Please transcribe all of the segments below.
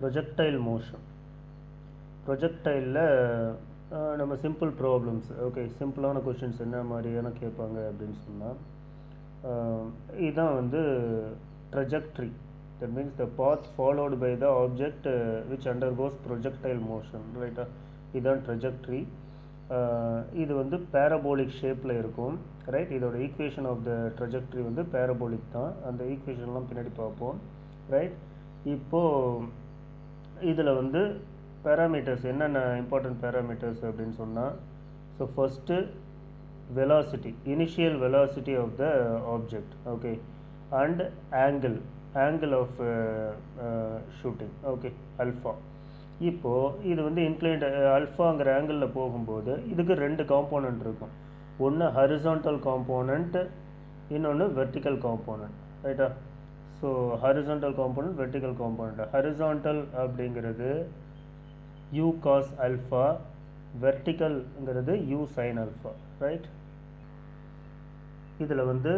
Projectile motion. ப்ரொஜெக்டைலில் நம்ம simple problems, okay, சிம்பிளான கொஷின்ஸ் என்ன மாதிரியான கேட்பாங்க அப்படின்னு சொன்னால், இதுதான் வந்து trajectory. That means the path followed by the object which undergoes projectile motion, ரைட்டா? இதுதான் ட்ரஜெக்ட்ரி. இது வந்து பேரபோலிக் ஷேப்பில் இருக்கும், ரைட்? இதோட ஈக்குவேஷன் ஆஃப் த ட்ரஜெக்ட்ரி வந்து பேரபோலிக் தான். அந்த ஈக்குவேஷன்லாம் பின்னாடி பார்ப்போம், ரைட்? இப்போது இதில் வந்து பேராமீட்டர்ஸ் என்னென்ன இம்பார்ட்டன்ட் பேராமீட்டர்ஸ் அப்படின்னு சொன்னால், so first velocity, initial velocity of the object, okay, and angle of shooting, okay, alpha. இப்போது இது வந்து இன்க்ளைன்ட் அல்ஃபாங்கிற ஆங்கிளில் போகும்போது இதுக்கு ரெண்டு காம்போனண்ட் இருக்கும். ஒன்று ஹரிசான்டல் காம்போனண்ட், இன்னொன்று வெர்டிக்கல் காம்போனண்ட், ரைட்டா? So horizontal component, vertical component. Horizontal அப்படிங்கிறது u cos alpha, வெர்டிக்கல்ங்கிறது u sin alpha, right? இதில் வந்து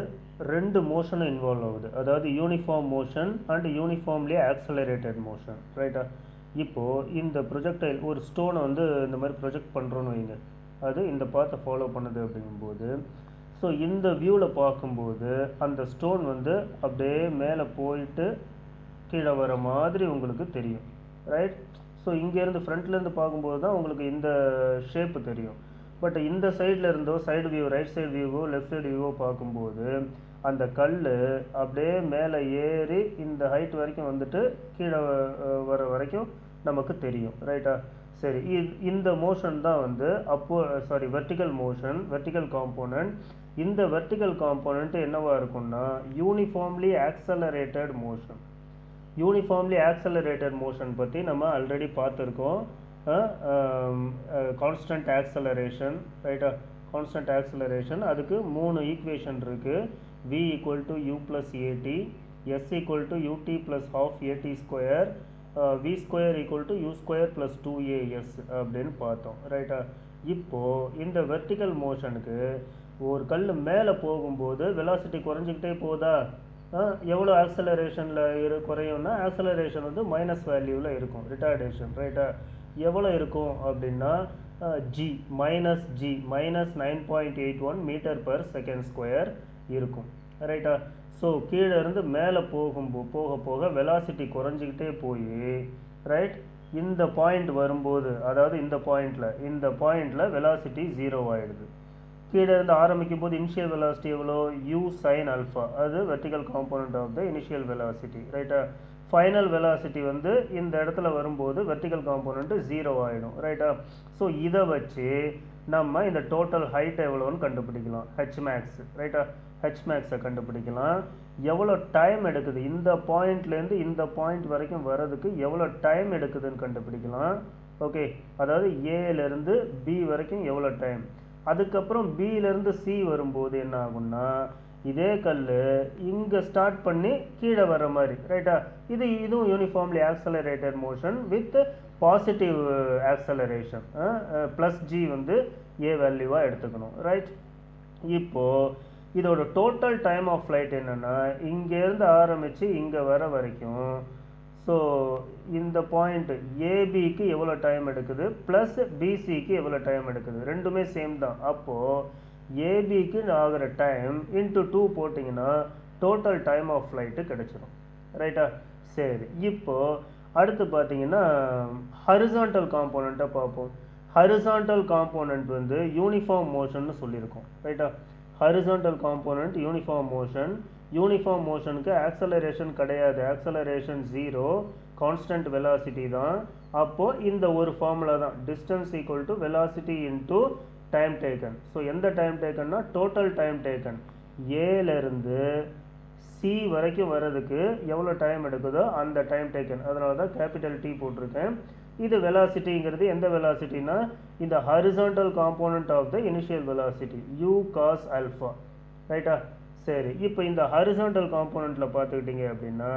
ரெண்டு மோஷனும் இன்வால்வ் ஆகுது, அதாவது uniform motion and uniformly accelerated motion, ரைட்டா? இப்போது இந்த ப்ரொஜெக்டைல் ஒரு ஸ்டோனை வந்து இந்த மாதிரி ப்ரொஜெக்ட் பண்ணுறோன்னு வைங்க, அது இந்த பாத்தை ஃபாலோ பண்ணுது அப்படிங்கும்போது, ஸோ இந்த வியூவில் பார்க்கும்போது அந்த ஸ்டோன் வந்து அப்படியே மேலே போயிட்டு கீழே வர மாதிரி உங்களுக்கு தெரியும், ரைட்? ஸோ இங்கேருந்து ஃப்ரண்ட்லேருந்து பார்க்கும்போது தான் உங்களுக்கு இந்த ஷேப்பு தெரியும். பட் இந்த சைடில் இருந்தோ, சைடு வியூ, ரைட் சைடு வியூவோ, லெஃப்ட் சைடு வியூவோ பார்க்கும்போது அந்த கல் அப்படியே மேலே ஏறி இந்த ஹைட் வரைக்கும் வந்துட்டு கீழே வர வரைக்கும் நமக்கு தெரியும், ரைட்டா? சரி, இந்த மோஷன் தான் வந்து வெர்டிக்கல் மோஷன், வெர்டிக்கல் காம்போனன்ட். இந்த வெர்டிக்கல் காம்போனன்ட் என்னவாக இருக்கும்னா uniformly accelerated motion. Uniformly accelerated motion பற்றி நம்ம ஆல்ரெடி பார்த்துருக்கோம். கான்ஸ்டன்ட் ஆக்சலரேஷன், ரைட்டா? கான்ஸ்டன்ட் ஆக்சலரேஷன், அதுக்கு மூணு ஈக்குவேஷன் இருக்குது. v equal to u plus a t, s equal to ut plus half a t square, v square equal to u square plus 2as அப்படின்னு பார்த்தோம், ரைட்டா? இப்போது இந்த வெர்டிக்கல் மோஷனுக்கு ஒரு கல் மேலே போகும்போது வெலாசிட்டி குறைஞ்சிக்கிட்டே போதா? எவ்வளோ ஆக்சலரேஷனில் குறையும்னா ஆக்சலரேஷன் வந்து மைனஸ் வேல்யூவில் இருக்கும், ரிட்டார்டேஷன், ரைட்டா? எவ்வளோ இருக்கும் அப்படின்னா g minus 9.81 metre per second square இருக்கும், ரைட்டா? ஸோ கீழே இருந்து மேலே போக போக வெலாசிட்டி குறைஞ்சிக்கிட்டே போய், ரைட், இந்த பாயிண்ட் வரும்போது, அதாவது இந்த பாயிண்டில் வெலாசிட்டி 0 ஆகிடுது. கீழே இருந்து ஆரம்பிக்கும் போது இனிஷியல் வெலாசிட்டி எவ்வளோ? u sin alpha, அது vertical component of the initial velocity, ரைட்டா? ஃபைனல் வெலாசிட்டி வந்து இந்த இடத்துல வரும்போது வெர்டிக்கல் காம்போனன்ட் 0 ஆகிடும், ரைட்டா? ஸோ இதை வச்சு நம்ம இந்த டோட்டல் ஹைட் எவ்வளோன்னு கண்டுபிடிக்கலாம், hmax, ரைட்டா? hmaxை கண்டுபிடிக்கலாம். எவ்வளோ டைம் எடுக்குது இந்த பாயிண்ட்லேருந்து இந்த பாயிண்ட் வரைக்கும் வர்றதுக்கு எவ்வளோ டைம் எடுக்குதுன்னு கண்டுபிடிக்கலாம், ஓகே? அதாவது ஏலேருந்து பி வரைக்கும் எவ்வளோ டைம், அதுக்கப்புறம் பியிலேருந்து சி வரும்போது என்ன ஆகும்னா இதே கல் இங்கே ஸ்டார்ட் பண்ணி கீழே வர்ற மாதிரி, ரைட்டா? இதுவும் uniformly accelerated motion with positive acceleration, plus G வந்து ஏ வேல்யூவாக எடுத்துக்கணும், ரைட்? இப்போது இதோட டோட்டல் டைம் ஆஃப் ஃப்ளைட் என்னென்னா இங்கேருந்து ஆரம்பித்து இங்கே வர வரைக்கும், ஸோ இந்த பாயிண்ட் ஏபிக்கு எவ்வளோ டைம் எடுக்குது ப்ளஸ் பிசிக்கு எவ்வளோ டைம் எடுக்குது, ரெண்டுமே சேம் தான். அப்போது ஏபிக்கு ஆகிற டைம் இன்ட்டு 2 போட்டிங்கன்னா டோட்டல் டைம் ஆஃப் ஃப்ளைட்டு கிடச்சிரும், ரைட்டா? சரி, இப்போது அடுத்து பார்த்தீங்கன்னா ஹரிசான்டல் காம்போனண்ட்டை பார்ப்போம். ஹரிசான்டல் காம்போனண்ட் வந்து யூனிஃபார்ம் மோஷன்னு சொல்லியிருக்கோம், ரைட்டா? Horizontal component uniform motion. Uniform மோஷனுக்கு ஆக்சலரேஷன் கிடையாது, ஆக்சலரேஷன் 0, கான்ஸ்டன்ட் வெலாசிட்டி தான். அப்போது இந்த ஒரு ஃபார்முலா தான், distance equal to velocity into time taken. ஸோ எந்த டைம் டேக்கன்னா டோட்டல் டைம் டேக்கன், ஏலேருந்து சி வரைக்கும் வர்றதுக்கு எவ்வளோ டைம் எடுக்குதோ அந்த டைம் டேக்கன், அதனால தான் கேபிட்டல் டி போட்டிருக்கேன். இது வெலாசிட்டிங்கிறது எந்த வெலாசிட்டினா இந்த horizontal component of the initial velocity u cos alpha, ரைட்டா? சரி, இப்போ இந்த ஹரிசான்டல் காம்போனண்ட்டில் பார்த்துக்கிட்டிங்க அப்படின்னா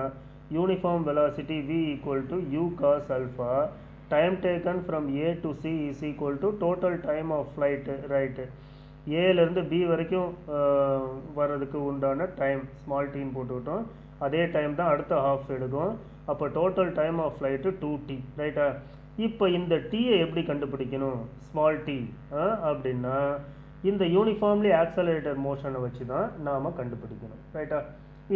uniform velocity v equal to u cos alpha, time taken from A to C is equal to total time of flight, right? ஏலேருந்து B வரைக்கும் வர்றதுக்கு உண்டான time small dean போட்டுக்கிட்டோம், அதே டைம் தான் அடுத்த ஹாஃப் எடுக்கும். அப்போ total time of flight 2t, ரைட்டா? இப்போ இந்த டீயை எப்படி கண்டுபிடிக்கணும்? ஸ்மால் டி அப்படின்னா இந்த யூனிஃபார்ம்லி ஆக்சலரேட்டட் மோஷனை வச்சு தான் நாம் கண்டுபிடிக்கணும், ரைட்டா?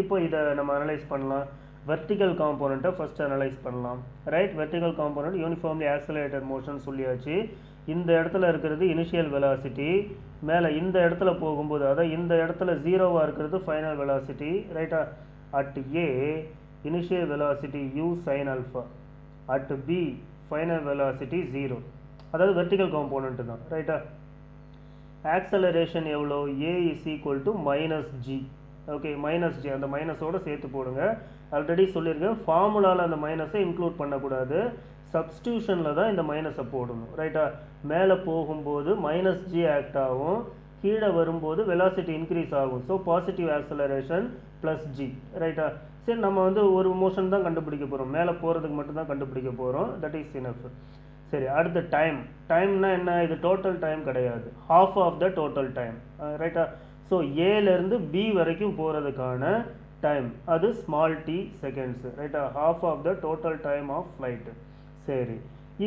இப்போ இதை நம்ம அனலைஸ் பண்ணலாம். வெர்டிக்கல் காம்போனண்ட்டை ஃபஸ்ட்டு அனலைஸ் பண்ணலாம், right? Vertical component uniformly accelerated motion சொல்லியாச்சு. இந்த இடத்துல இருக்கிறது இனிஷியல் வெலாசிட்டி, மேலே இந்த இடத்துல போகும்போது அதாவது இந்த இடத்துல ஜீரோவாக இருக்கிறது ஃபைனல் வெலாசிட்டி, ரைட்டா? At A initial velocity u sin alpha, at B final velocity 0, அதாவது வெர்டிக்கல் காம்போனண்ட் தான், ரைட்டா? ஆக்சலரேஷன் எவ்வளோ? a is equal to -g, okay? -g, அந்த மைனஸோடு சேர்த்து போடுங்க. ஆல்ரெடி சொல்லியிருக்கேன், ஃபார்முலாவில் அந்த மைனஸை இன்க்ளூட் பண்ணக்கூடாது, சப்ஸ்டியூஷனில் தான் இந்த மைனஸை போடணும், ரைட்டா? மேலே போகும்போது -g ஆக்ட் ஆகும், கீழே வரும்போது வெலாசிட்டி இன்க்ரீஸ் ஆகும். So positive acceleration plus g, ரைட்டா? சரி, நம்ம வந்து ஒரு மோஷன் தான் கண்டுபிடிக்க போகிறோம், மேலே போகிறதுக்கு மட்டும் தான் கண்டுபிடிக்க போகிறோம், தட் இஸ் இனஃப். சரி, அடுத்த டைம். டைம்னா என்ன? இது டோட்டல் டைம் கிடையாது, half of the total time, ரைட்டா? ஸோ ஏலேருந்து பி வரைக்கும் போகிறதுக்கான டைம் அது ஸ்மால் டி செகண்ட்ஸு, ரைட்டா? Half of the total time of flight. சரி,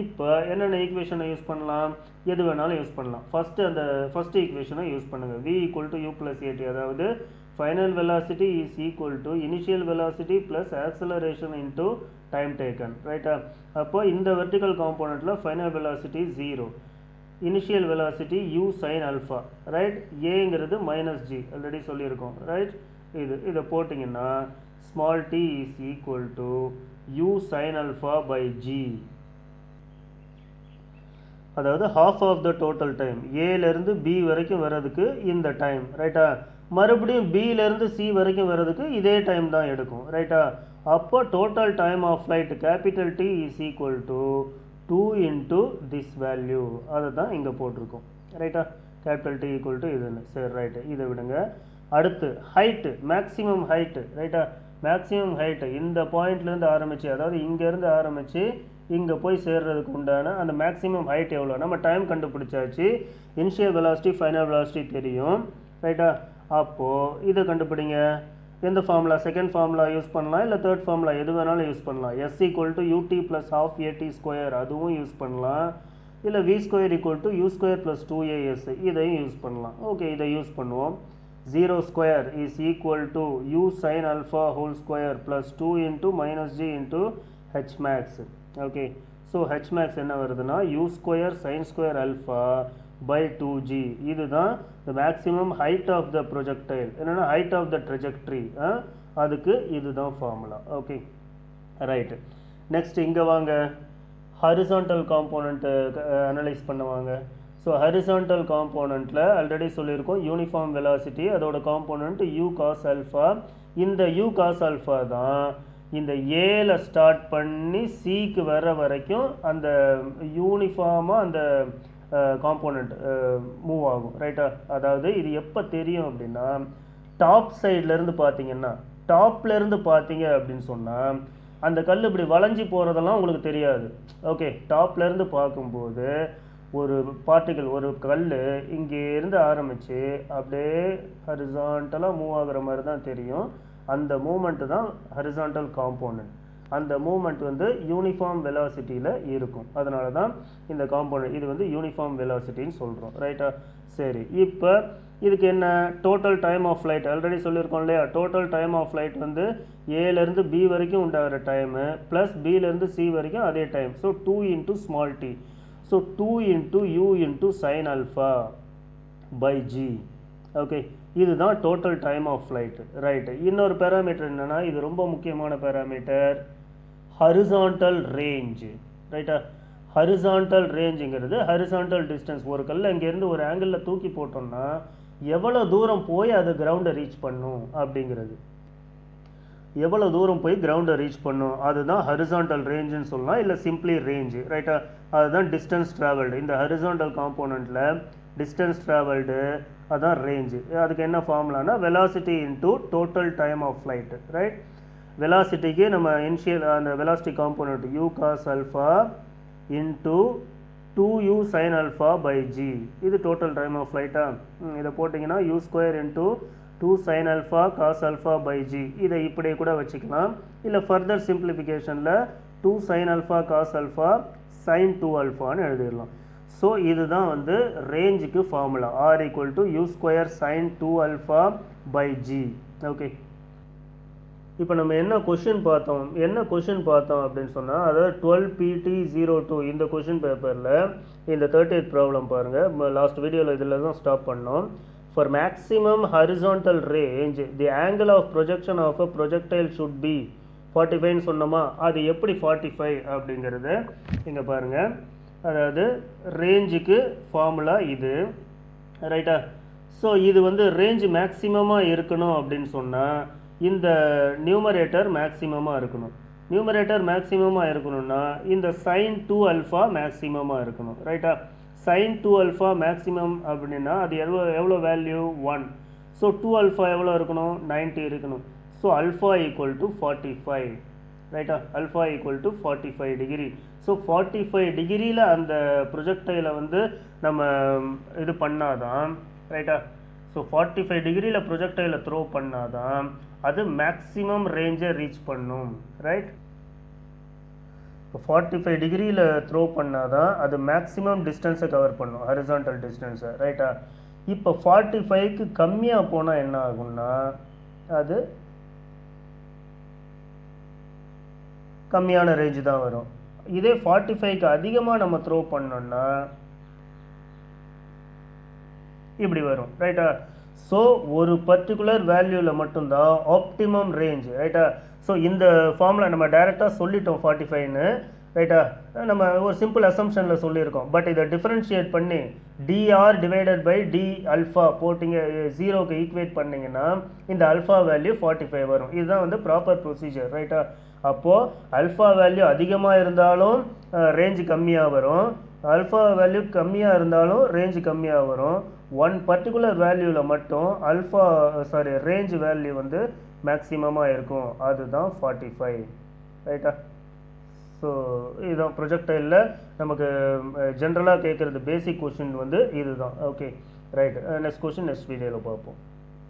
இப்போ என்னென்ன ஈக்குவேஷனை யூஸ் பண்ணலாம்? எது வேணாலும் யூஸ் பண்ணலாம். ஃபஸ்ட்டு ஈக்குவேஷனை யூஸ் பண்ணுங்கள். v equal to u plus a t, அதாவது final velocity is equal to initial velocity plus acceleration into time taken, ரைட்டா? அப்போ இந்த வெர்டிக்கல் காம்போனண்ட்டில் final velocity 0, initial velocity u sin alpha, right? ஏங்கிறது -g, ஆல்ரெடி சொல்லியிருக்கோம், ரைட்? இதை போட்டிங்கன்னா small t is equal to u sin alpha by g, அதாவது half of the total time. ஏலேருந்து பி வரைக்கும் வர்றதுக்கு இந்த டைம், ரைட்டா? மறுபடியும் பியிலேருந்து சி வரைக்கும் வர்றதுக்கு இதே டைம் தான் எடுக்கும், ரைட்டா? அப்போ total time of flight capital T is equal to 2 into this value, அதை தான் இங்கே போட்டிருக்கோம், ரைட்டா? கேபிட்டல் டி ஈக்குவல் டு இதுன்னு. சரி, ரைட்டு, இதை விடுங்க. அடுத்து ஹைட்டு, மேக்ஸிமம் ஹைட்டு, ரைட்டா? மேக்ஸிமம் ஹைட்டு இந்த பாயிண்ட்லேருந்து ஆரம்பித்து, அதாவது இங்கேருந்து ஆரம்பித்து இங்கே போய் சேர்றதுக்கு உண்டான அந்த மேக்ஸிமம் ஹைட் எவ்வளோ? நம்ம டைம் கண்டுபிடிச்சாச்சு, இனிஷியல் வெலாசிட்டி ஃபைனல் வெலாசிட்டி தெரியும், ரைட்டா? அப்போது இதை கண்டுபிடிங்க. எந்த ஃபார்முலா? செகண்ட் ஃபார்முலா யூஸ் பண்ணலாம், இல்லை தேர்ட் ஃபார்முலா, எது வேணாலும் யூஸ் பண்ணலாம். s equal to ut plus half at square, அதுவும் யூஸ் பண்ணலாம். இல்லை v square equal to u square plus 2as, இதையும் யூஸ் பண்ணலாம். ஓகே, இதை யூஸ் பண்ணுவோம். 0 square is equal to u sin alpha whole square plus 2 into -g into h max, okay? So h max என்ன வருதுன்னா u square sine square alpha by 2g, இதுதான் the maximum height of the projectile, என்னன்னா height of the trajectory, அதுக்கு இதுதான் formula, okay? Right. Next இங்கே வாங்க, horizontal component analyse பண்ணுவாங்க. So horizontal காம்போனண்ட்டில் already சொல்லியிருக்கோம், யூனிஃபார்ம் வெலாசிட்டி, அதோட காம்போனண்ட் u cos alpha. இந்த u cos alpha தான் இந்த ஏல ஸ்டார்ட் பண்ணி சிக்கு வர வரைக்கும் அந்த யூனிஃபார்மாக அந்த காம்போனண்ட் மூவ் ஆகும், ரைட்டா? அதாவது இது எப்போ தெரியும் அப்படின்னா, டாப் சைட்லேருந்து பார்த்தீங்கன்னா, டாப்லேருந்து பார்த்தீங்க அப்படின்னு சொன்னால் அந்த கல் இப்படி வளைஞ்சி போகிறதெல்லாம் உங்களுக்கு தெரியாது, ஓகே? டாப்லேருந்து பார்க்கும்போது ஒரு பார்ட்டிகல், ஒரு கல் இங்கேருந்து ஆரம்பித்து அப்படியே ஹரிசாண்டலாக மூவ் ஆகுற மாதிரி தான் தெரியும். அந்த மூமெண்ட்டு தான் ஹரிசாண்டல் காம்போனண்ட். அந்த மூமெண்ட் வந்து யூனிஃபார்ம் வெலாசிட்டியில் இருக்கும், அதனால தான் இந்த காம்போனண்ட் இது வந்து யூனிஃபார்ம் வெலாசிட்டின்னு சொல்கிறோம், ரைட்டா? சரி, இப்போ இதுக்கு என்ன? Total time of flight already சொல்லியிருக்கோம் இல்லையா? டோட்டல் டைம் ஆஃப் ஃப்ளைட் வந்து ஏலேருந்து பி வரைக்கும் உண்டாகிற டைமு ப்ளஸ் பிலேருந்து சி வரைக்கும் அதே time. So 2 into small t, so 2 into u into sine alpha by g, okay? இதுதான் total time of flight, right? இன்னொரு parameter என்னென்னா, இது ரொம்ப முக்கியமான பேராமீட்டர், ஹரிசாண்டல் ரேஞ்ச், ரைட்டா? ஹரிசாண்டல் ரேஞ்சுங்கிறது ஹரிசாண்டல் டிஸ்டன்ஸ். ஒரு கல்லை இங்கேருந்து ஒரு ஆங்கிளில் தூக்கி போட்டோம்னா எவ்வளோ தூரம் போய் அது கிரவுண்டை ரீச் பண்ணும் அப்படிங்கிறது, எவ்வளோ தூரம் போய் கிரவுண்டை ரீச் பண்ணும், அதுதான் ஹரிசாண்டல் ரேஞ்சுன்னு சொல்லலாம், இல்லை சிம்பிளி ரேஞ்சு, ரைட்டா? அதுதான் டிஸ்டன்ஸ் ட்ராவல்டு. இந்த ஹரிசாண்டல் காம்போனண்ட்டில் டிஸ்டன்ஸ் ட்ராவல்டு அதான் ரேஞ்சு. அதுக்கு என்ன ஃபார்முலானா velocity into total time of flight, right? வெலாசிட்டிக்கு நம்ம இனிஷியல் அந்த velocity component u cos alpha into 2u sin alpha by g, இது டோட்டல் டைம் ஆஃப் ஃப்ளைட்டா? இதை போட்டிங்கன்னா u square into 2 sin alpha cos alpha by g இதை இப்படி கூட வச்சுக்கலாம் இல்லை ஃபர்தர் சிம்பிளிஃபிகேஷனில் 2 sin alpha cos alpha sin 2 alphaன்னு எழுதிடலாம் ஸோ இதுதான் வந்து ரேஞ்சுக்கு formula r equal to u square sin 2 alpha by g okay இப்போ நம்ம என்ன கொஷின் பார்த்தோம் அப்படின்னு சொன்னால் அதாவது 12PT02 இந்த கொஷின் பேப்பரில் இந்த 38th ப்ராப்ளம் பாருங்கள் லாஸ்ட் வீடியோவில் இதில் தான் ஸ்டாப் பண்ணோம் for maximum horizontal range the angle of projection of a projectile should be 45 சொன்னோமா அது எப்படி 45 அப்படிங்கிறது இங்கே பாருங்கள் அதாவது ரேஞ்சுக்கு ஃபார்முலா இது ரைட்டா ஸோ இது வந்து ரேஞ்ச் மேக்ஸிமமாக இருக்கணும் அப்படின்னு சொன்னால் இந்த நியூமரேட்டர் மேக்ஸிமமாக இருக்கணும்னா இந்த sin 2 alpha மேக்ஸிமமாக இருக்கணும் ரைட்டா sin 2 alpha மேக்ஸிமம் அப்படின்னா அது எவ்வளோ வேல்யூ 1 ஸோ 2 alpha எவ்வளோ இருக்கணும் 90 இருக்கணும் ஸோ alpha equal to 45 ரைட்டா alpha equal to 45 degree so 45 டிகிரியில் அந்த ப்ரொஜெக்டைலை வந்து நம்ம இது பண்ணாதான் ரைட்டா ஸோ 45 டிகிரியில் ப்ரொஜெக்டைலை த்ரோ பண்ணாதான் அது மேக்ஸிமம் ரேஞ்சை ரீச் பண்ணும் ரைட் 45 டிகிரியில் த்ரோ பண்ணாதான் அது மேக்ஸிமம் டிஸ்டன்ஸை கவர் பண்ணும் ஹரிசான்டல் டிஸ்டன்ஸை ரைட்டா இப்போ 45க்கு கம்மியாக போனால் என்ன ஆகும்னா அது கம்மியான ரேஞ்சு தான் வரும் இதே 45க்கு அதிகமாக நம்ம த்ரோ பண்ணோம்னா இப்படி வரும் ரைட்டா ஸோ ஒரு பர்டிகுலர் வேல்யூவில் மட்டும்தான் ஆப்டிமம் ரேஞ்ச் ரைட்டா ஸோ இந்த ஃபார்முலா நம்ம டைரெக்டாக சொல்லிட்டோம் 45ன்னு ரைட்டா நம்ம ஒரு சிம்பிள் அசம்ஷனில் சொல்லியிருக்கோம் பட் இதை டிஃப்ரென்ஷியேட் பண்ணி d r divided by d alpha போட்டிங்க 0க்கு ஈக்குவேட் பண்ணிங்கன்னா இந்த அல்ஃபா வேல்யூ 45 வரும் இதுதான் வந்து ப்ராப்பர் ப்ரொசீஜர் ரைட்டா அப்போது அல்ஃபா வேல்யூ அதிகமாக இருந்தாலும் ரேஞ்சு கம்மியாக வரும் அல்ஃபா வேல்யூ கம்மியாக இருந்தாலும் ரேஞ்சு கம்மியாக வரும் ஒன் பர்டிகுலர் வேல்யூவில் மட்டும் ரேஞ்ச் வேல்யூ வந்து மேக்ஸிமமாக இருக்கும் அதுதான் 45 ரைட்டா ஸோ இதுதான் ப்ரொஜெக்டைலில் நமக்கு ஜென்ரலாக கேட்குறது பேசிக் கொஷின் வந்து இதுதான் okay right next question next வீடியோவில் பார்ப்போம்